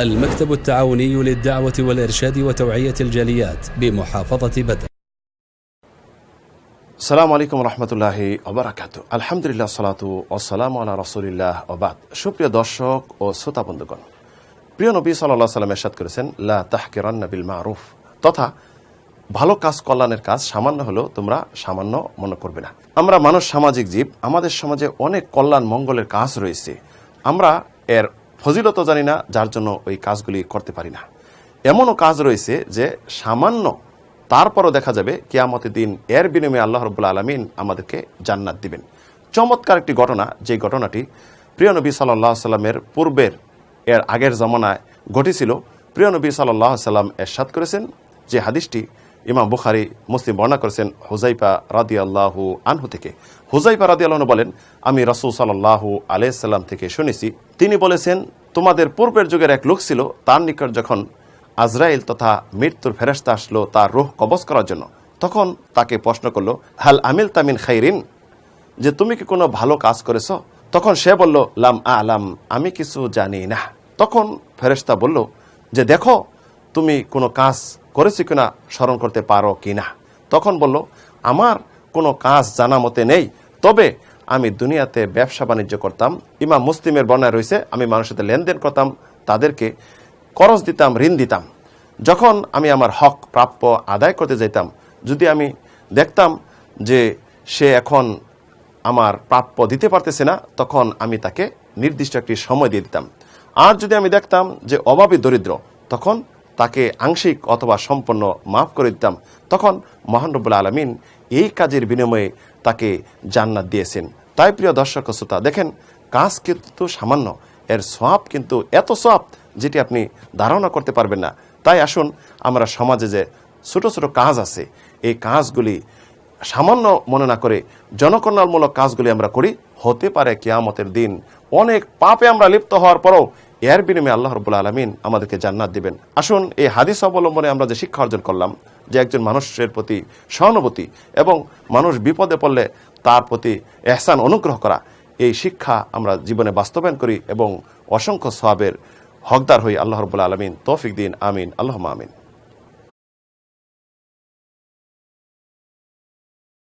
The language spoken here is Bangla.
المكتب التعاوني للدعوة والإرشاد وتوعية الجاليات بمحافظة بدر. আসসালামু আলাইকুম রহমতুল্লাহি ওবারাকাতু। আলহামদুলিল্লাহ সালাতু ওয়াসসালামু আলা রাসূলিল্লাহ ওয়া বাদ। সুপ্রিয় দর্শক ও শ্রোতা বন্ধুগণ, প্রিয় নবী সাল্লাল্লাহু আলাইহি ওয়াসাল্লাম ইরশাদ করেছেন, লা তাহকিরান্না বিল মারুফ, তথা ভালো কাজ কল্যাণের কাজ সামান্য হলেও তোমরা সামান্য মনে করবে না। আমরা মানুষ সামাজিক জীব, আমাদের সমাজে অনেক কল্যাণ মঙ্গলের কাজ রয়েছে, আমরা এর ফজিলত জানি না, যার জন্য ওই কাজগুলি করতে পারি না। এমনও কাজ রয়েছে যে সামান্য, তারপরও দেখা যাবে কিয়ামতের দিন এর বিনিময়ে আল্লাহ রাব্বুল আলামিন আমাদেরকে জান্নাত দিবেন। চমৎকার একটি ঘটনা, যে ঘটনাটি প্রিয় নবী সাল্লাল্লাহু আলাইহি ওয়াসাল্লামের পূর্বের এর আগের জমানায় ঘটেছিল। প্রিয় নবী সাল্লাল্লাহু আলাইহি ওয়াসাল্লাম ইরশাদ করেছেন, যে হাদিসটি ইমাম বুখারী মুসলিম বর্ণনা করেছেন হুযায়ফা রাদিয়াল্লাহু আনহু থেকে। হুযায়ফা রাদিয়াল্লাহু আনহু বলেন, আমি রাসূল সাল্লাল্লাহু আলাইহি ওয়াসাল্লাম থেকে শুনেছি, তিনি বলেছেন, তোমাদের পূর্বের যুগের এক লোক ছিল, তার নিকট যখন আজরাইল তথা মৃত্যুর ফেরেশতা আসলো তার রূহ কবজ করার জন্য, তখন তাকে প্রশ্ন করলো, হাল আমিল তামিন খাইরিন, যে তুমি কি কোনো ভালো কাজ করেছ? তখন সে বলল, লাম আলাম, আমি কিছু জানি না। তখন ফেরেশতা বলল, যে দেখো তুমি কোনো কাজ করেছি কিনা স্মরণ করতে পারো কিনা। তখন বলল, আমার কোনো কাজ জানা মতে নেই, তবে আমি দুনিয়াতে ব্যবসা বাণিজ্য করতাম। ইমাম মুসলিমের বর্ণনায় রয়েছে, আমি মানুষের সাথে লেনদেন করতাম, তাদেরকে করজ দিতাম, ঋণ দিতাম। যখন আমি আমার হক প্রাপ্য আদায় করতে যেতাম, যদি আমি দেখতাম যে সে এখন আমার প্রাপ্য দিতে পারতেছে না, তখন আমি তাকে নির্দিষ্ট একটি সময় দিয়ে দিতাম। আর যদি আমি দেখতাম যে অভাবী দরিদ্র, তখন তাকে আংশিক অথবা সম্পূর্ণ মাফ করে দিতাম। তখন মহান রব্বুল আলামিন এই কাজের বিনিময়ে তাকে জান্নাত দিয়েছেন। তাই প্রিয় দর্শক ও শ্রোতা, দেখেন কাজ কিন্তু সামান্য, এর সওয়াব কিন্তু এত সওয়াব যেটি আপনি ধারণা করতে পারবেন না। তাই আসুন আমরা সমাজে যে ছোট ছোট কাজ আছে, এই কাজগুলি সামান্য মনে না করে জনকল্যাণমূলক কাজগুলি আমরা করি, হতে পারে কিয়ামতের দিন অনেক পাপে আমরা লিপ্ত হওয়ার পরও এর বিনিময়ে আল্লাহ রাব্বুল আলামিন আমাদেরকে জান্নাত দিবেন। আসুন এই হাদিস অবলম্বনে আমরা যে শিক্ষা অর্জন করলাম, যে একজন মানুষের প্রতি সহানুভূতি এবং মানুষ বিপদে পড়লে তার প্রতি ইহসান অনুগ্রহ করা, এই শিক্ষা আমরা জীবনে বাস্তবায়ন করি এবং অসংখ্য সওয়াবের হকদার হই। আল্লাহ রাব্বুল আলামিন তৌফিক দিন। আমিন, আল্লাহুম্মা আমিন।